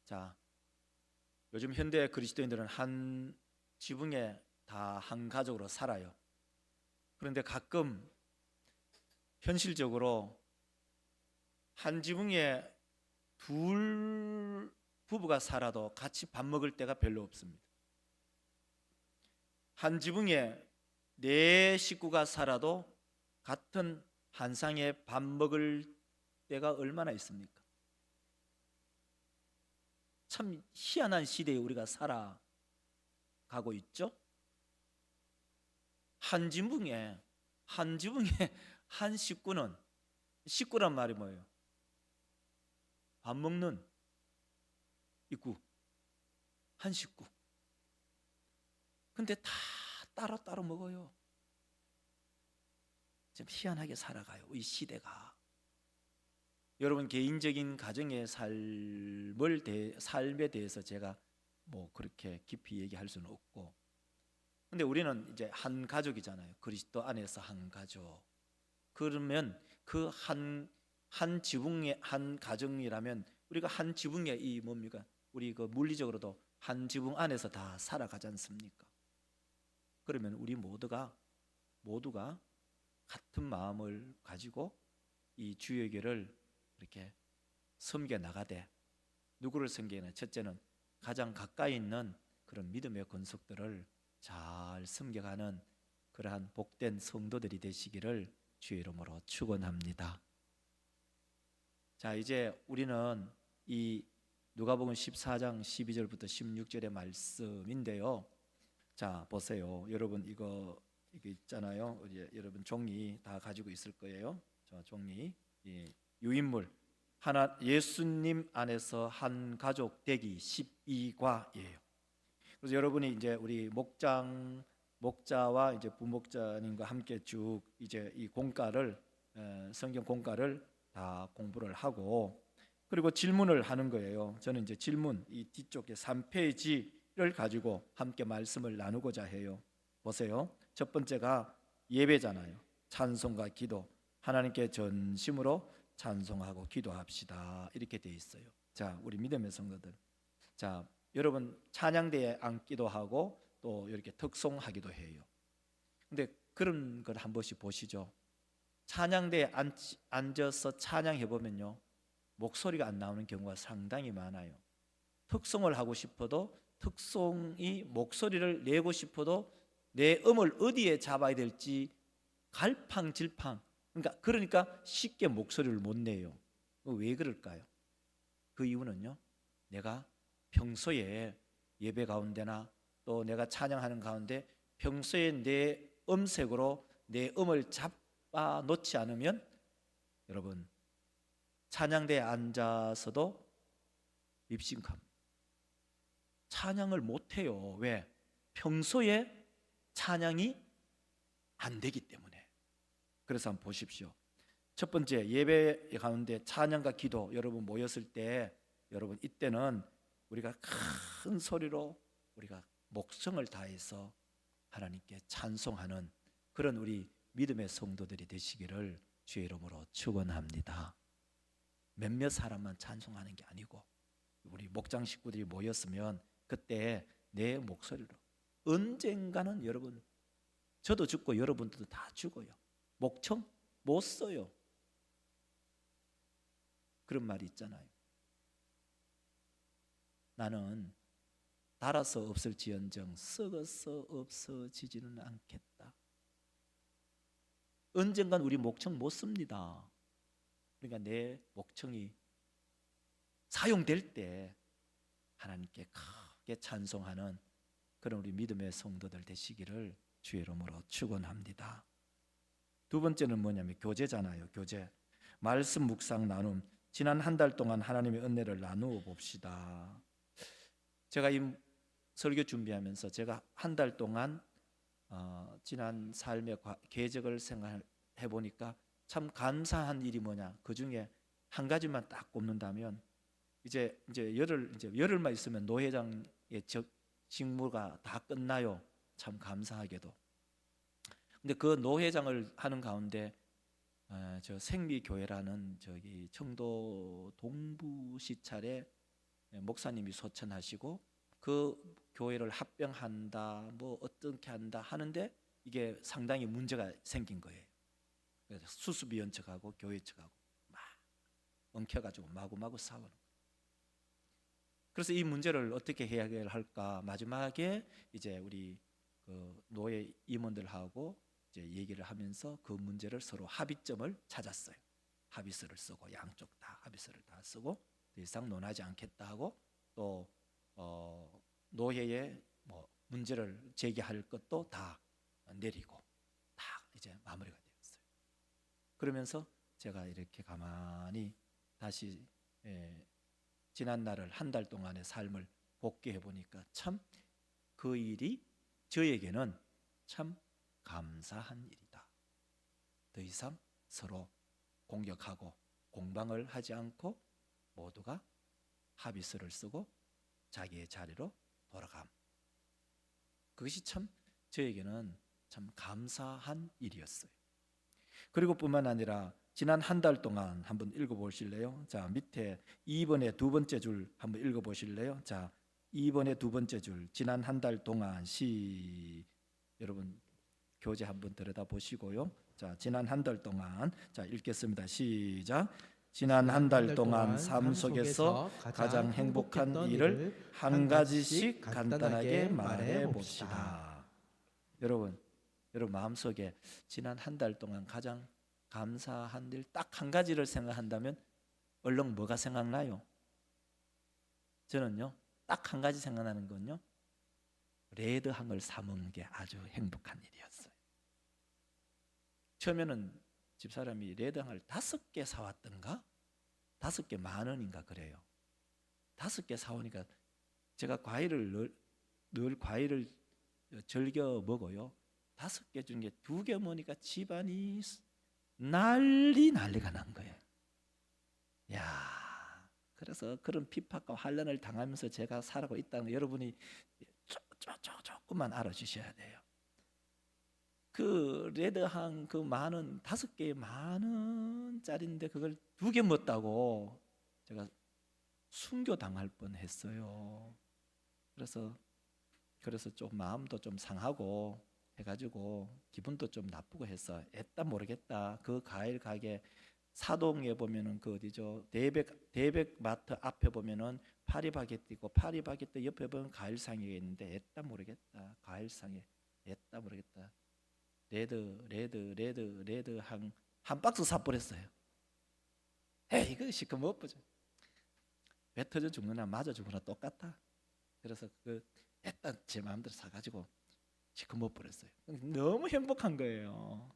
자, 요즘 현대 그리스도인들은 한 지붕에 다 한 가족으로 살아요. 그런데 가끔 현실적으로 한 지붕에 둘 부부가 살아도 같이 밥 먹을 때가 별로 없습니다. 한 지붕에 네 식구가 살아도 같은 한 상에 밥 먹을 때가 얼마나 있습니까? 참 희한한 시대에 우리가 살아가고 있죠. 한 지붕에 한 식구란 말이 뭐예요? 밥 먹는 식구, 한 식구. 근데 다 따로따로 먹어요. 좀 희한하게 살아가요, 이 시대가. 여러분 개인적인 가정의 삶에 대해서 제가 뭐 그렇게 깊이 얘기할 수는 없고, 근데 우리는 이제 한 가족이잖아요. 그리스도 안에서 한 가족. 그러면 그 한 지붕의 한 가정이라면 우리가 한 지붕에 이 뭡니까? 우리 그 물리적으로도 한 지붕 안에서 다 살아가지 않습니까? 그러면 우리 모두가 같은 마음을 가지고 이 주의 교를 이렇게 섬겨 나가되, 누구를 섬기냐? 첫째는 가장 가까이 있는 그런 믿음의 권속들을 잘 섬겨가는 그러한 복된 성도들이 되시기를 주의 이름으로 축원합니다. 자, 이제 우리는 이 누가복음 14장 12절부터 16절의 말씀인데요. 자, 보세요. 여러분 이거 있잖아요. 여러분 종이 다 가지고 있을 거예요. 저 종이, 유인물 하나, 예수님 안에서 한 가족 되기 12과예요. 그래서 여러분이 이제 우리 목자와 이제 부목자님과 함께 쭉 이제 이 공과를, 성경 공과를 다 공부를 하고, 그리고 질문을 하는 거예요. 저는 이제 질문, 이 뒤쪽에 3페이지를 가지고 함께 말씀을 나누고자 해요. 보세요. 첫 번째가 예배잖아요. 찬송과 기도, 하나님께 전심으로 찬송하고 기도합시다, 이렇게 돼 있어요. 자, 우리 믿음의 성도들, 자, 여러분 찬양대에 앉기도 하고 또 이렇게 특송하기도 해요. 근데 그런 걸 한 번씩 보시죠. 찬양대에 앉아서 찬양해 보면요, 목소리가 안 나오는 경우가 상당히 많아요. 특송을 하고 싶어도, 특송이 목소리를 내고 싶어도 내 음을 어디에 잡아야 될지 갈팡질팡. 그러니까 쉽게 목소리를 못 내요. 왜 그럴까요? 그 이유는요, 내가 평소에 예배 가운데나 또 내가 찬양하는 가운데 평소에 내 음색으로 내 음을 잡아 놓지 않으면, 여러분 찬양대에 앉아서도 립싱크합니다. 찬양을 못해요. 왜? 평소에 찬양이 안 되기 때문에. 그래서 한번 보십시오. 첫 번째, 예배 가운데 찬양과 기도, 여러분 모였을 때, 여러분 이때는 우리가 큰 소리로 우리가 목성을 다해서 하나님께 찬송하는 그런 우리 믿음의 성도들이 되시기를 주의 이름으로 축원합니다. 몇몇 사람만 찬송하는 게 아니고 우리 목장 식구들이 모였으면 그때 내 목소리로, 언젠가는 여러분 저도 죽고 여러분들도 다 죽어요. 목청 못 써요. 그런 말이 있잖아요. 나는 닳아서 없을지언정 썩어서 없어지지는 않겠다. 언젠간 우리 목청 못 씁니다. 그러니까 내 목청이 사용될 때 하나님께 크게 찬송하는 그런 우리 믿음의 성도들 되시기를 주의 이름으로 축원합니다. 두 번째는 뭐냐면 교제잖아요. 교제. 말씀 묵상 나눔. 지난 한 달 동안 하나님의 은혜를 나누어 봅시다. 제가 이 설교 준비하면서 제가 한 달 동안 지난 삶의 궤적을 생각해 보니까 참 감사한 일이 뭐냐, 그 중에 한 가지만 딱 꼽는다면, 이제 열흘만 있으면 노회장의 직무가 다 끝나요. 참 감사하게도. 근데 그 노회장을 하는 가운데 저 생미교회라는 저기 청도 동부 시찰에 목사님이 소천하시고 그 교회를 합병한다, 뭐 어떻게 한다 하는데 이게 상당히 문제가 생긴 거예요. 그래서 수습위원 측하고 교회 측하고 막 엉켜가지고 마구마구 싸우는 거예요. 그래서 이 문제를 어떻게 해결할까? 마지막에 이제 우리 그 노예 임원들하고 이제 얘기를 하면서 그 문제를 서로 합의점을 찾았어요. 합의서를 쓰고 양쪽 다 합의서를 다 쓰고 더 이상 논하지 않겠다 하고 또 노예의 뭐 문제를 제기할 것도 다 내리고 다 이제 마무리가 되었어요. 그러면서 제가 이렇게 가만히 다시 지난 날을 한 달 동안의 삶을 복귀해 보니까 참 그 일이 저에게는 참 감사한 일이다. 더 이상 서로 공격하고 공방을 하지 않고 모두가 합의서를 쓰고 자기의 자리로 돌아감. 그것이 참 저에게는 참 감사한 일이었어요. 그리고 뿐만 아니라 지난 한 달 동안 한번 읽어보실래요? 자, 밑에 2번의 두 번째 줄 한번 읽어보실래요? 자, 2번의 두 번째 줄 지난 한 달 동안 여러분 교재 한번 들여다보시고요. 자, 지난 한 달 동안 자 읽겠습니다. 시작. 지난 한 달 동안 삶 속에서 가장 행복한 일을 한 가지씩 간단하게 말해 봅시다. 여러분 마음속에 지난 한 달 동안 가장 감사한 일 딱 한 가지를 생각한다면 얼른 뭐가 생각나요? 저는요 딱 한 가지 생각나는 건요 레드항을 사먹는 게 아주 행복한 일이었어요. 처음에는 집사람이 레드항을 5개 사왔던가 5개 10,000원인가 그래요. 5개 사오니까 제가 늘 과일을 즐겨 먹어요. 5개 중에 2개 먹으니까 집안이 난리가 난 거예요. 야, 그래서 그런 핍박과 환난을 당하면서 제가 살아가고 있다는 거 여러분이 조금만 알아주셔야 돼요. 그 레드항 그 10,000원 5개에 10,000원짜리인데 그걸 2개 먹었다고 제가 순교당할 뻔했어요. 그래서 좀 마음도 좀 상하고 해가지고 기분도 좀 나쁘고 해서 애따 모르겠다. 그 과일 가게 사동에 보면은 그 어디죠? 대백마트 앞에 보면은 파리바게뜨 있고 파리바게뜨 옆에 보면 과일상이 있는데 애따 모르겠다. 과일상에 애따 모르겠다. 레드 한 박스 사버렸어요. 에이 이거 시커 못 보죠. 배 터져 죽느나 맞아 죽느나 똑같다. 그래서 그 애따 제 마음대로 사가지고 시커 못 버렸어요. 너무 행복한 거예요.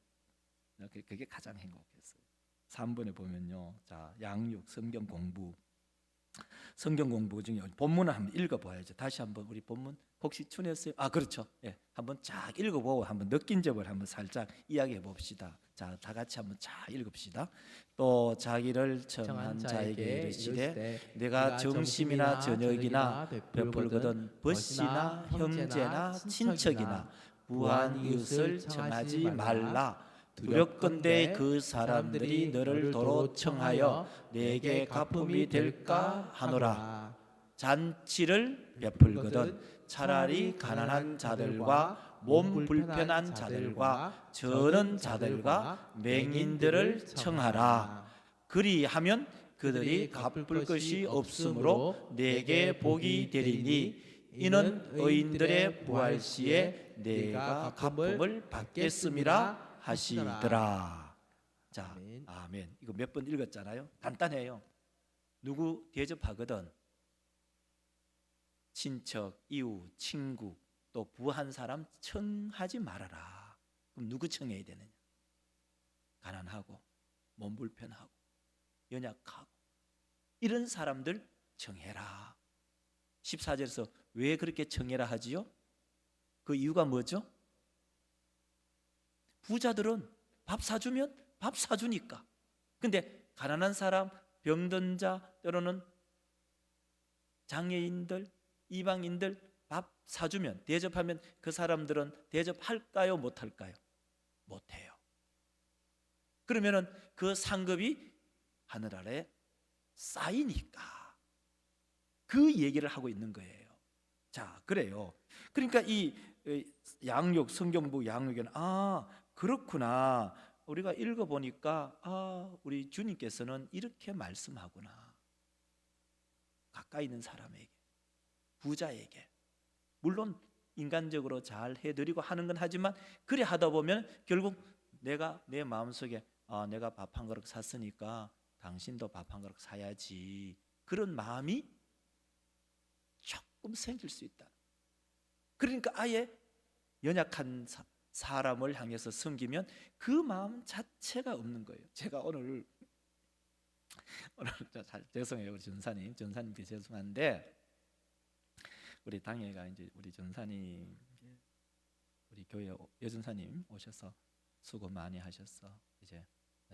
그게 가장 행복했어요. 3번에 보면요, 자 양육 성경 공부 중에 본문을 한번 읽어봐야죠. 다시 한번 우리 본문 혹시 춘했어요? 아 그렇죠. 예, 한번 쫙 읽어보고 한번 느낀 점을 한번 살짝 이야기해 봅시다. 자, 다 같이 한번 쫙 읽읍시다. 또 자기를 청한 자에게 이르시되 내가 정심이나 저녁이나 베풀거든 벗이나 형제나 친척이나 부한 이웃을 청하지 말라. 두렵건대 그 사람들이 너를 도로 청하여 내게 갚음이 될까 하노라. 잔치를 베풀거든 차라리 가난한 자들과 몸 불편한 자들과 저는 자들과 맹인들을 청하라. 그리하면 그들이 갚을 것이 없으므로 내게 복이 되리니 이는 의인들의 부활 시에 내가 갚음을 받겠음이라 하시더라. 자, 아멘. 이거 몇 번 읽었잖아요. 간단해요. 누구 대접하거든 친척, 이웃, 친구, 또 부한 사람 청하지 말아라. 그럼 누구 청해야 되느냐? 가난하고 몸 불편하고 연약하고 이런 사람들 청해라. 14절에서 왜 그렇게 청해라 하지요? 그 이유가 뭐죠? 부자들은 밥 사주면 밥 사주니까. 근데 가난한 사람, 병든 자, 때로는 장애인들, 이방인들 밥 사주면 대접하면 그 사람들은 대접할까요? 못할까요? 못해요. 그러면은 그 상급이 하늘 아래 쌓이니까 그 얘기를 하고 있는 거예요. 자, 그래요. 그러니까 이 양육, 성경부 양육에는 그렇구나. 우리가 읽어보니까 우리 주님께서는 이렇게 말씀하구나. 가까이 있는 사람에게, 부자에게. 물론 인간적으로 잘 해드리고 하는 건 하지만 그래 하다 보면 결국 내가 내 마음속에 내가 밥 한 그릇 샀으니까 당신도 밥 한 그릇 사야지, 그런 마음이 조금 생길 수 있다. 그러니까 아예 연약한 사람을 향해서 섬기면 그 마음 자체가 없는 거예요. 제가 오늘 죄송해요, 우리 전사님께 죄송한데, 우리 당회가 이제 우리 전사님, 우리 교회 여전사님 오셔서 수고 많이 하셔서 이제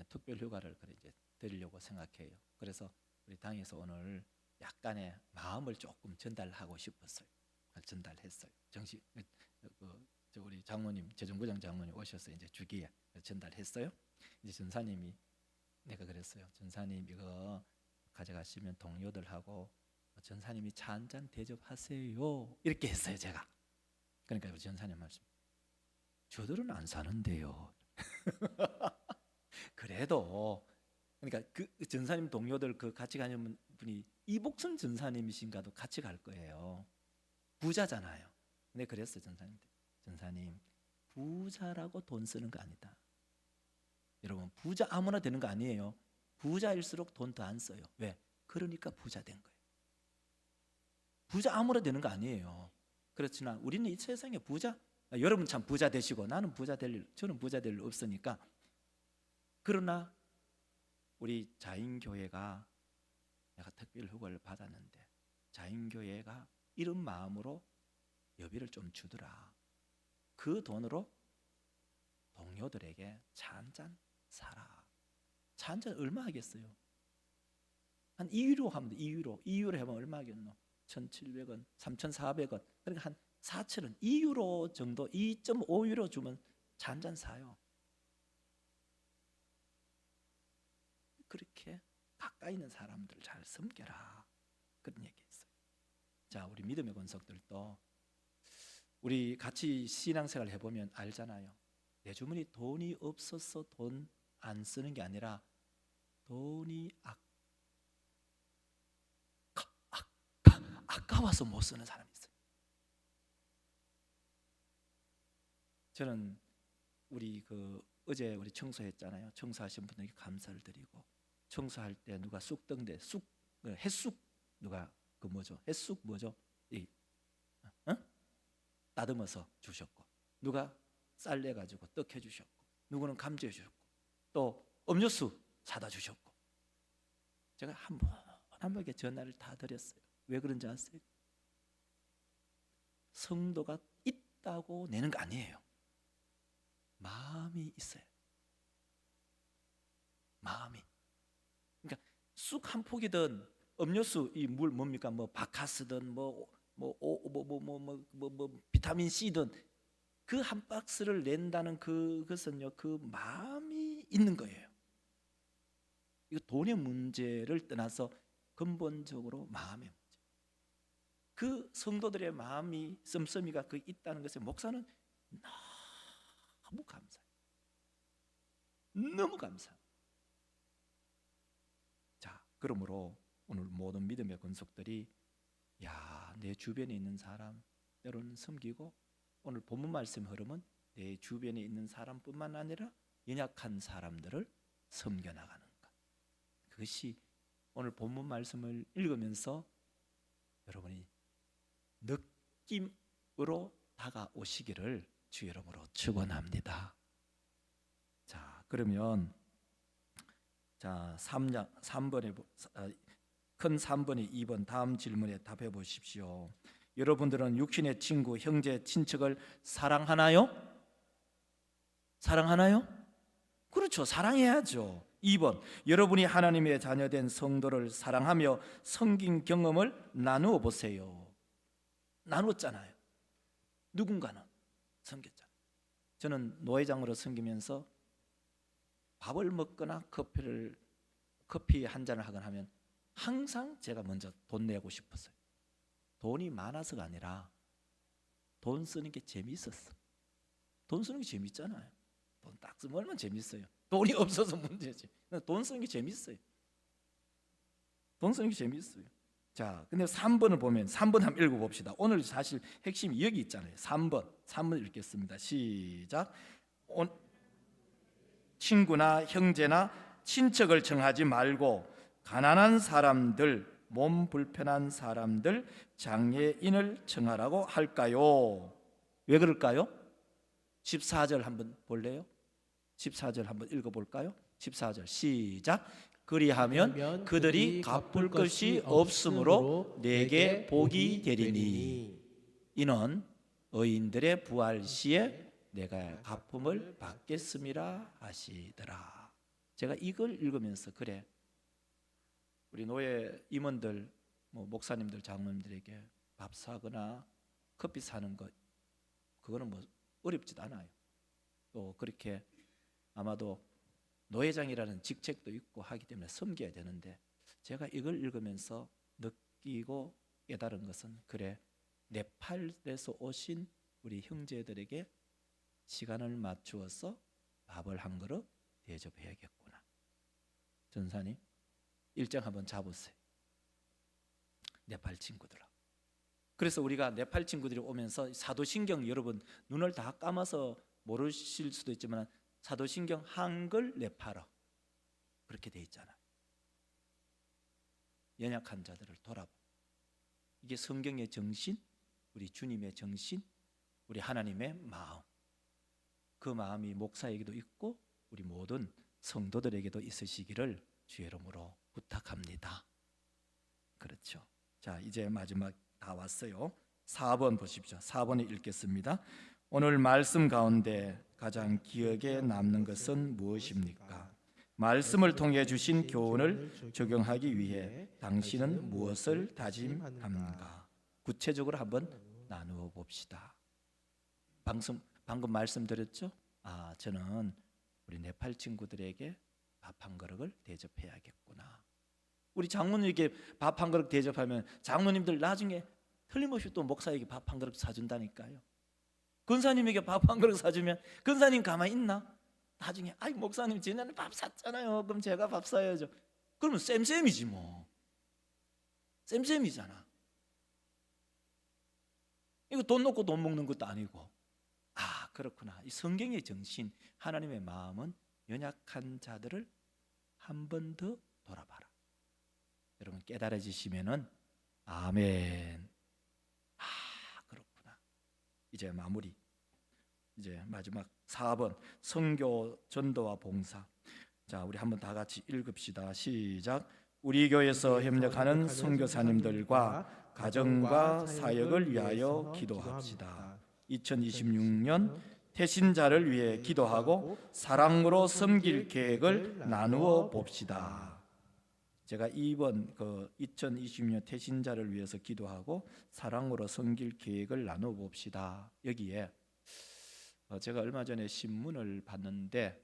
특별 휴가를 그래 이제 드리려고 생각해요. 그래서 우리 당에서 오늘 약간의 마음을 조금 전달하고 싶었어요. 전달했어요. 우리 장모님, 재정부장 장모님 오셔서 이제 주기에 전달했어요. 이제 전사님이, 내가 그랬어요. 전사님 이거 가져가시면 동료들하고 전사님이 차 한잔 대접하세요, 이렇게 했어요, 제가. 그러니까 우리 전사님 말씀, 저들은 안 사는데요. 그래도 그러니까 그 전사님 동료들 그 같이 가는 분이 이복순 전사님이신가도 같이 갈 거예요. 부자잖아요. 근데 그랬어요, 전사님한테. 전사님, 부자라고 돈 쓰는 거 아니다. 여러분, 부자 아무나 되는 거 아니에요. 부자일수록 돈 더 안 써요. 왜? 그러니까 부자 된 거예요. 부자 아무나 되는 거 아니에요. 그렇지만 우리는 이 세상에 부자, 여러분 참 부자 되시고 나는 저는 부자 될 일 없으니까. 그러나 우리 자인교회가, 내가 특별 휴가를 받았는데 자인교회가 이런 마음으로 여비를 좀 주더라. 그 돈으로 동료들에게 차 한잔 사라. 차 한잔 얼마 하겠어요? 한 2유로 하면 돼. 2유로 해보면 얼마 하겠노? 1,700원, 3,400원. 그러니까 한 4,000원, 2유로 정도, 2.5유로 주면 차 한잔 사요. 그렇게 가까이 있는 사람들 잘 섬겨라, 그런 얘기했어요. 자, 우리 믿음의 권속들도 우리 같이 신앙생활 해보면 알잖아요. 내 주머니 돈이 없어서 돈 안 쓰는 게 아니라 돈이 아까워서 못 쓰는 사람이 있어요. 저는 어제 우리 청소했잖아요. 청소하신 분들에게 감사를 드리고, 청소할 때 누가 쑥떡대 햇쑥, 누가 햇쑥 뭐죠? 따듬어서 주셨고, 누가 쌀 내 가지고 떡 해주셨고, 누구는 감자 해주셨고, 또 음료수 사다 주셨고, 제가 한 분에게 전화를 다 드렸어요. 왜 그런지 아세요? 성도가 있다고 내는 거 아니에요. 마음이 있어요. 마음이. 그러니까 쑥 한 포기든 음료수, 이 물 뭡니까? 바카스든 비타민 C든 그 한 박스를 낸다는 그것은요, 그 마음이 있는 거예요. 이거 돈의 문제를 떠나서 근본적으로 마음의 문제. 그 성도들의 마음이, 씀씀이가 그 있다는 것에 목사는 너무 감사해요. 너무 감사해요. 자, 그러므로 오늘 모든 믿음의 권속들이 내 주변에 있는 사람 때로는 섬기고, 오늘 본문 말씀 흐름은 내 주변에 있는 사람뿐만 아니라 연약한 사람들을 섬겨나가는 것. 그것이 오늘 본문 말씀을 읽으면서 여러분이 느낌으로 다가오시기를 주 이름으로 축원합니다. 자, 그러면 3번에 큰 3번에 2번 다음 질문에 답해 보십시오. 여러분들은 육신의 친구, 형제, 친척을 사랑하나요? 사랑하나요? 그렇죠. 사랑해야죠. 2번, 여러분이 하나님의 자녀된 성도를 사랑하며 섬긴 경험을 나누어 보세요. 나눴잖아요. 누군가는 섬겼잖아요. 저는 노회장으로 섬기면서 밥을 먹거나 커피 한 잔을 하거나 하면 항상 제가 먼저 돈 내고 싶었어요. 돈이 많아서가 아니라 돈 쓰는 게 재미있었어. 돈 쓰는 게 재밌잖아요. 돈 딱 쓰면 얼마나 재밌어요. 돈이 없어서 문제지. 돈 쓰는 게 재밌어요. 돈 쓰는 게 재밌어요. 자, 근데 3번을 보면 3번 한번 읽어봅시다. 오늘 사실 핵심이 여기 있잖아요. 3번 읽겠습니다. 시작. 친구나 형제나 친척을 청하지 말고 가난한 사람들, 몸 불편한 사람들, 장애인을 청하라고 할까요? 왜 그럴까요? 14절 한번 볼래요? 14절 한번 읽어볼까요? 14절 시작. 그리하면 그들이 갚을 것이 없으므로 내게 복이 되리니 이는 의인들의 부활 시에 내가 갚음을 받겠음이라 하시더라. 제가 이걸 읽으면서 그래, 우리 노예 임원들, 목사님들, 장로님들에게 밥 사거나 커피 사는 것, 그거는 어렵지도 않아요. 또 그렇게 아마도 노회장이라는 직책도 있고 하기 때문에 섬겨야 되는데, 제가 이걸 읽으면서 느끼고 깨달은 것은 그래, 네팔에서 오신 우리 형제들에게 시간을 맞추어서 밥을 한 그릇 대접해야겠구나. 전사님 일정 한번 잡으세요. 네팔 친구들아. 그래서 우리가 네팔 친구들이 오면서 사도신경, 여러분 눈을 다 감아서 모르실 수도 있지만 사도신경 한글 네팔어 그렇게 돼 있잖아요. 연약한 자들을 돌아봐. 이게 성경의 정신, 우리 주님의 정신, 우리 하나님의 마음. 그 마음이 목사에게도 있고 우리 모든 성도들에게도 있으시기를 주의 이름으로 부탁합니다. 그렇죠. 자, 이제 마지막 다 왔어요. 4번 보십시오. 4번을 읽겠습니다. 오늘 말씀 가운데 가장 기억에 남는 것은 무엇입니까? 말씀을 통해 주신 교훈을 적용하기 위해 당신은 무엇을 다짐합니까? 구체적으로 한번 나누어 봅시다. 방금 말씀드렸죠? 저는 우리 네팔 친구들에게 밥 한 그릇을 대접해야겠구나. 우리 장로님에게 밥 한 그릇 대접하면 장로님들 나중에 틀림없이 또 목사에게 밥 한 그릇 사준다니까요. 근사님에게 밥 한 그릇 사주면 근사님 가만히 있나? 나중에 목사님 지난해 밥 샀잖아요. 그럼 제가 밥 사야죠. 그러면 쌤쌤이지 뭐. 쌤쌤이잖아. 이거 돈 놓고 돈 먹는 것도 아니고. 그렇구나. 이 성경의 정신, 하나님의 마음은 연약한 자들을 한 번 더 돌아봐라. 여러분 깨달아지시면은 아멘. 그렇구나. 이제 마무리. 이제 마지막 4번 선교, 전도와 봉사. 자, 우리 한번 다 같이 읽읍시다. 시작. 우리 교회에서 협력하는 선교사님들과 가정과 사역을 위하여 기도합시다. 2026년 태신자를 위해 기도하고 사랑으로 섬길 계획을 나누어 봅시다. 제가 이번 2026년 태신자를 위해서 기도하고 사랑으로 섬길 계획을 나누어 봅시다. 여기에 제가 얼마 전에 신문을 봤는데,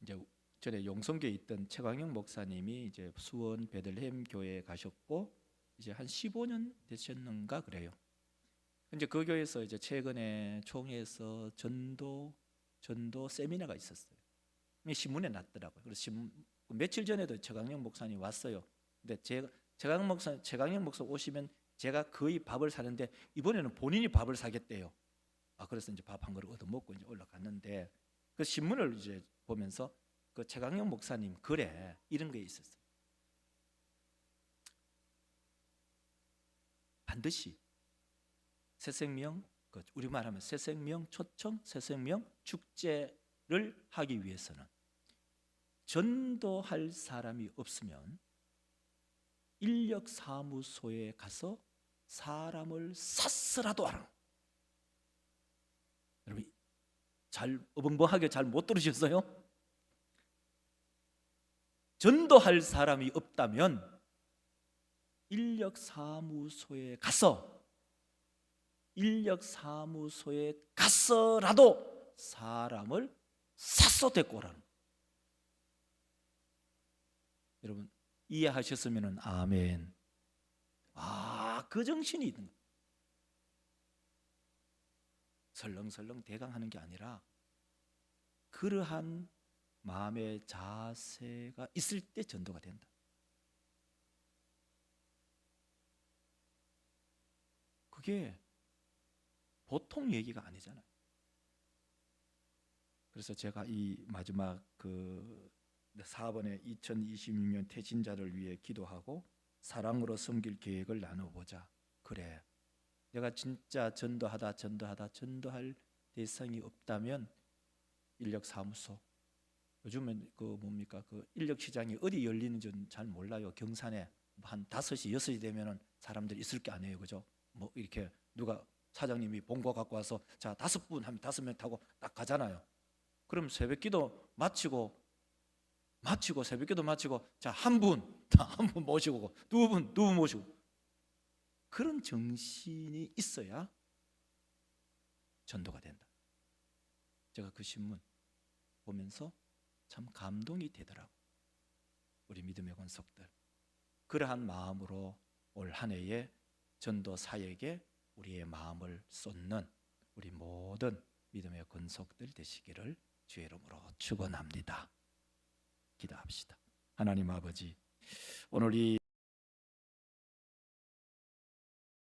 이제 전에 용성교에 있던 최광영 목사님이 이제 수원 베들레헴 교회에 가셨고 이제 한 15년 되셨는가 그래요. 이제 그 교회에서 이제 최근에 총회에서 전도 세미나가 있었어요. 신문에 났더라고요. 그래서 며칠 전에도 최강영 목사님 왔어요. 근데 최강영 목사 오시면 제가 거의 밥을 사는데 이번에는 본인이 밥을 사겠대요. 그래서 이제 밥 한 그릇 얻어 먹고 이제 올라갔는데, 그 신문을 이제 보면서 그 최강영 목사님 글에 이런 게 있었어요. 반드시 새생명, 우리말하면 새생명 초청, 새생명 축제를 하기 위해서는 전도할 사람이 없으면 인력사무소에 가서 사람을 샀으라도 하라. 여러분 잘 어벙벙하게 잘 못 들으셨어요? 전도할 사람이 없다면 인력사무소에 가서라도 사람을 샀어 데리고 오라는. 여러분 이해하셨으면 아멘. 그 정신이 있는 거예요. 설렁설렁 대강하는 게 아니라 그러한 마음의 자세가 있을 때 전도가 된다. 그게 보통 얘기가 아니잖아요. 그래서 제가 이 마지막 그 4번에 2026년 태진자를 위해 기도하고 사랑으로 섬길 계획을 나눠보자. 그래, 내가 진짜 전도할 대상이 없다면 인력사무소, 요즘은 그 뭡니까, 그 인력 시장이 어디 열리는지는 잘 몰라요. 경산에 한 5시 6시 되면은 사람들이 있을 게 아니에요, 그죠? 뭐 이렇게 누가 사장님이 본거 갖고 와서 자 5분 하면 5명 타고 딱 가잖아요. 그럼 새벽기도 마치고 새벽기도 마치고 자 한 분 모시고 두 분 모시고, 그런 정신이 있어야 전도가 된다. 제가 그 신문 보면서 참 감동이 되더라고. 우리 믿음의 권속들, 그러한 마음으로 올 한 해에 전도 사역에 우리의 마음을 쏟는 우리 모든 믿음의 권속들 되시기를 주의 이름으로 축원합니다. 기도합시다. 하나님 아버지, 오늘 이